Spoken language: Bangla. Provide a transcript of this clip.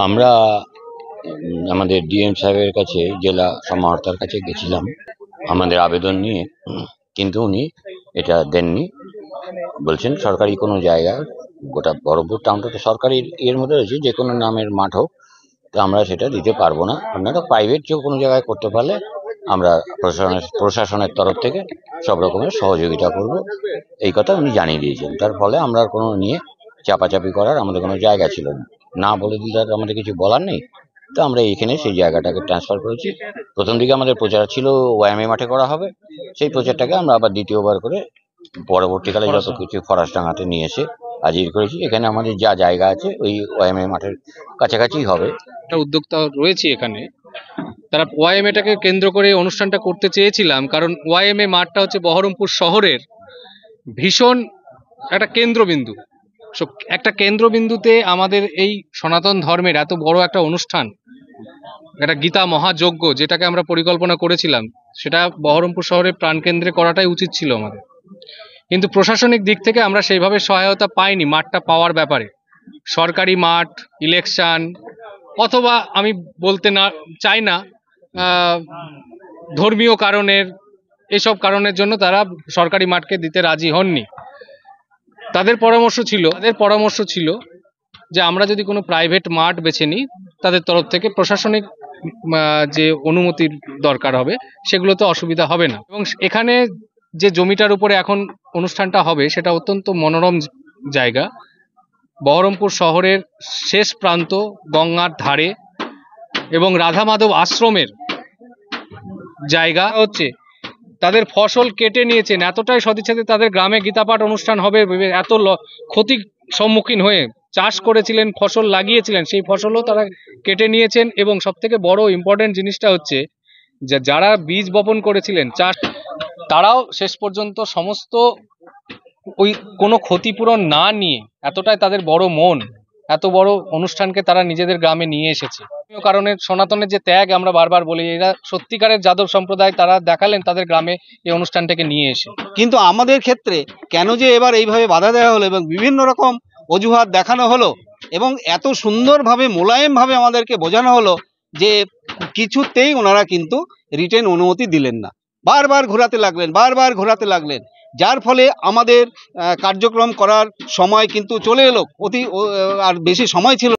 আমরা আমাদের ডিএম সাহেবের কাছে, জেলা সমাহর্তার কাছে গেছিলাম আমাদের আবেদন নিয়ে। কিন্তু উনি এটা দেননি। বলছেন সরকারি কোনো জায়গা, গোটা বহরমপুর টাউনটা তো সরকারি এর মধ্যে রয়েছে, যে কোনো নামের মাঠ হোক, তো আমরা সেটা দিতে পারবো না। আপনারা প্রাইভেট যে কোনো জায়গায় করতে পারলে আমরা প্রশাসনের তরফ থেকে সব রকমের সহযোগিতা করব, এই কথা উনি জানিয়ে দিয়েছেন। তার ফলে আমরা কোনো নিয়ে চাপাচাপি করার আমাদের কোনো জায়গা ছিল না। না বলে দিলে আর আমাদের কিছু বলার নেই। তো আমরা এইখানে সেই জায়গাটাকে ট্রান্সফার করেছি। প্রথম দিকে আমাদের প্রচার ছিল ওয়াইএমএ মাঠে করা হবে, সেই প্রচারটাকে আমরা আবার দ্বিতীয়বার করে পরবর্তীকালে যত কিছু ফরাসডাঙ্গাতে নিয়ে এসে হাজির করেছি। এখানে আমাদের যা জায়গা আছে ওই ওয়াইএমএ মাঠের কাছাকাছি হবে। একটা উদ্যোক্তা রয়েছে এখানে, তারা ওয়াইএমএটাকে কেন্দ্র করে অনুষ্ঠানটা করতে চেয়েছিলাম, কারণ ওয়াইএমএ মাঠটা হচ্ছে বহরমপুর শহরের ভীষণ একটা কেন্দ্রবিন্দু। একটা কেন্দ্রবিন্দুতে আমাদের এই সনাতন ধর্মের এত বড় একটা অনুষ্ঠান, একটা গীতা মহাযজ্ঞ যেটাকে আমরা পরিকল্পনা করেছিলাম, সেটা বহরমপুর শহরের প্রাণকেন্দ্রে করাটাই উচিত ছিল আমাদের। কিন্তু প্রশাসনিক দিক থেকে আমরা সেইভাবে সহায়তা পাইনি মাঠটা পাওয়ার ব্যাপারে। সরকারি মাঠ, ইলেকশন, অথবা আমি বলতে না চাই না ধর্মীয় কারণের, এসব কারণের জন্য তারা সরকারি মাঠকে দিতে রাজি হননি। তাদের পরামর্শ ছিল যে আমরা যদি কোনো প্রাইভেট মাঠ বেছে নিই, তাদের তরফ থেকে প্রশাসনিক যে অনুমতির দরকার হবে সেগুলোতে অসুবিধা হবে না। এবং এখানে যে জমিটার উপরে এখন অনুষ্ঠানটা হবে সেটা অত্যন্ত মনোরম জায়গা। বহরমপুর শহরের শেষ প্রান্ত, গঙ্গার ধারে, এবং রাধা মাধব আশ্রমের জায়গা হচ্ছে। তাদের ফসল কেটে নিয়েছেন, এতটাই সদিচ্ছাতে তাদের গ্রামে গীতাপাঠ অনুষ্ঠান হবে, এত ক্ষতির সম্মুখীন হয়ে চাষ করেছিলেন, ফসল লাগিয়েছিলেন, সেই ফসলও তারা কেটে নিয়েছেন। এবং সব থেকে বড় ইম্পর্টেন্ট জিনিসটা হচ্ছে যে যারা বীজ বপন করেছিলেন, চাষ, তারাও শেষ পর্যন্ত সমস্ত ওই কোনো ক্ষতিপূরণ না নিয়ে, এতটাই তাদের বড় মন, এত বড় অনুষ্ঠানকে তারা নিজেদের গ্রামে নিয়ে এসেছে। কারণে সনাতনের যে ত্যাগ আমরা বারবার বলি, এরা সত্যিকারের যাদব সম্প্রদায়, তারা দেখালেন তাদের গ্রামে এই অনুষ্ঠানটাকে নিয়ে এসে। কিন্তু আমাদের ক্ষেত্রে কেন যে এবার এইভাবে বাধা দেওয়া হলো এবং বিভিন্ন রকম অজুহাত দেখানো হলো এবং এত সুন্দরভাবে মোলায়েমভাবে আমাদেরকে বোঝানো হলো যে কিছুতেই ওনারা কিন্তু রিটেন অনুমতি দিলেন না। বারবার ঘোরাতে লাগলেন, যার ফলে আমাদের কার্যক্রম করার সময় কিন্তু চলে এলো। আর বেশি সময় ছিল